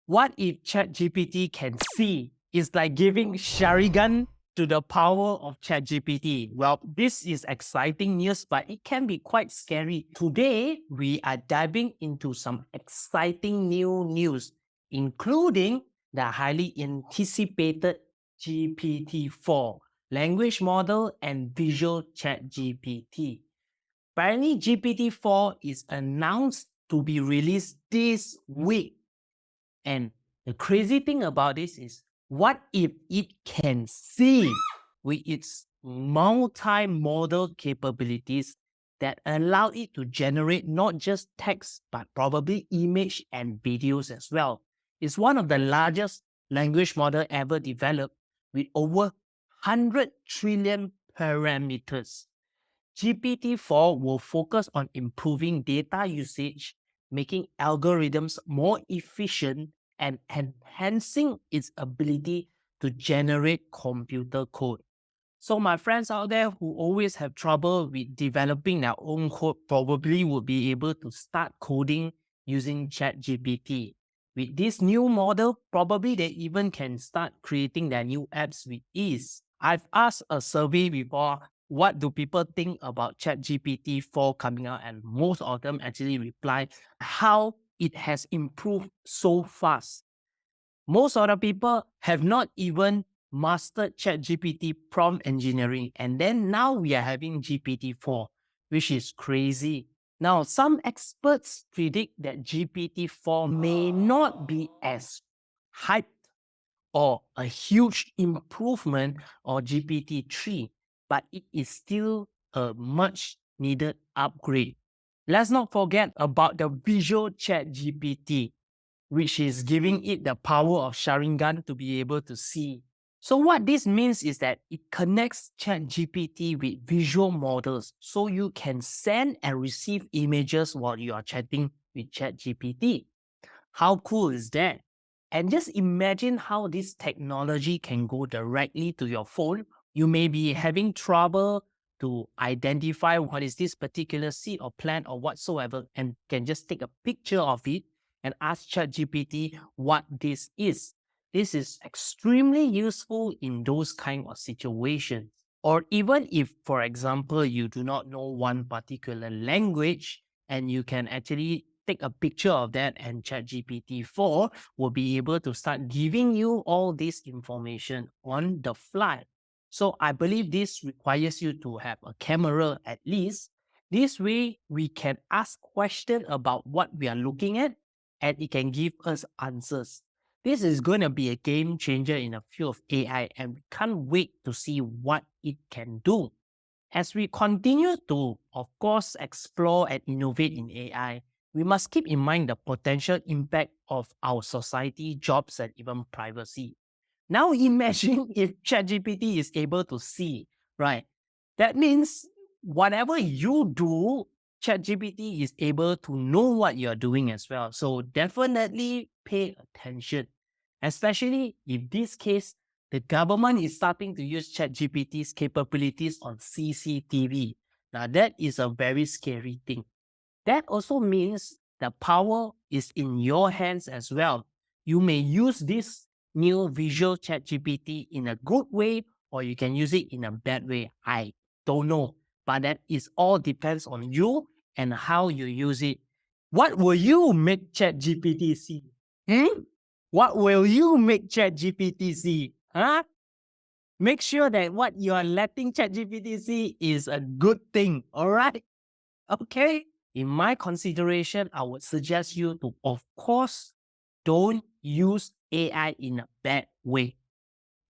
What if ChatGPT can see? It's like giving Sharingan to the power of ChatGPT. Well, this is exciting news, but it can be quite scary. Today, we are diving into some exciting new news, including the highly anticipated GPT-4 language model and visual ChatGPT. Apparently, GPT-4 is announced to be released this week. And the crazy thing about this is, what if it can see with its multimodal capabilities that allow it to generate not just text, but probably image and videos as well? It's one of the largest language model ever developed with over 100 trillion parameters. GPT-4 will focus on improving data usage, making algorithms more efficient, and enhancing its ability to generate computer code. So my friends out there who always have trouble with developing their own code probably would be able to start coding using ChatGPT. With this new model, probably they even can start creating their new apps with ease. I've asked a survey before, what do people think about ChatGPT 4 coming out? And most of them actually reply how it has improved so fast. Most of the people have not even mastered ChatGPT prompt engineering, and then now we are having GPT-4, which is crazy. Now, some experts predict that GPT-4 may not be as hyped or a huge improvement or GPT-3, but it is still a much needed upgrade. Let's not forget about the visual ChatGPT, which is giving it the power of Sharingan to be able to see. So what this means is that it connects ChatGPT with visual models, so you can send and receive images while you are chatting with ChatGPT. How cool is that? And just imagine how this technology can go directly to your phone. You may be having trouble to identify what is this particular seed or plant or whatsoever, and can just take a picture of it and ask ChatGPT what this is. This is extremely useful in those kind of situations. Or even if, for example, you do not know one particular language, and you can actually take a picture of that, and ChatGPT 4 will be able to start giving you all this information on the fly. So I believe this requires you to have a camera at least. This way, we can ask questions about what we are looking at, and it can give us answers. This is going to be a game changer in the field of AI, and we can't wait to see what it can do. As we continue to, of course, explore and innovate in AI, we must keep in mind the potential impact of our society, jobs, and even privacy. Now imagine if ChatGPT is able to see, right? That means whatever you do, ChatGPT is able to know what you're doing as well. So definitely pay attention, especially if this case, the government is starting to use ChatGPT's capabilities on CCTV. Now that is a very scary thing. That also means the power is in your hands as well. You may use this new visual ChatGPT in a good way, or you can use it in a bad way. I don't know. But that is all depends on you and how you use it. What will you make ChatGPT see? What will you make ChatGPT see? Huh? Make sure that what you are letting ChatGPT see is a good thing. All right? Okay. In my consideration, I would suggest you to, of course, don't use AI in a bad way.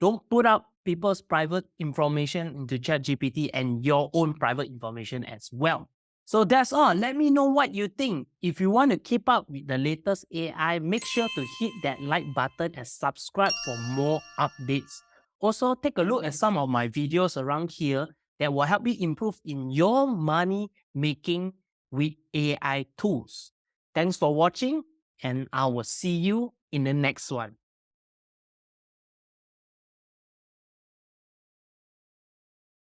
Don't put up people's private information into ChatGPT and your own private information as well. So that's all. Let me know what you think. If you want to keep up with the latest AI, make sure to hit that like button and subscribe for more updates. Also, take a look at some of my videos around here that will help you improve in your money making with AI tools. Thanks for watching, and I will see you in the next one.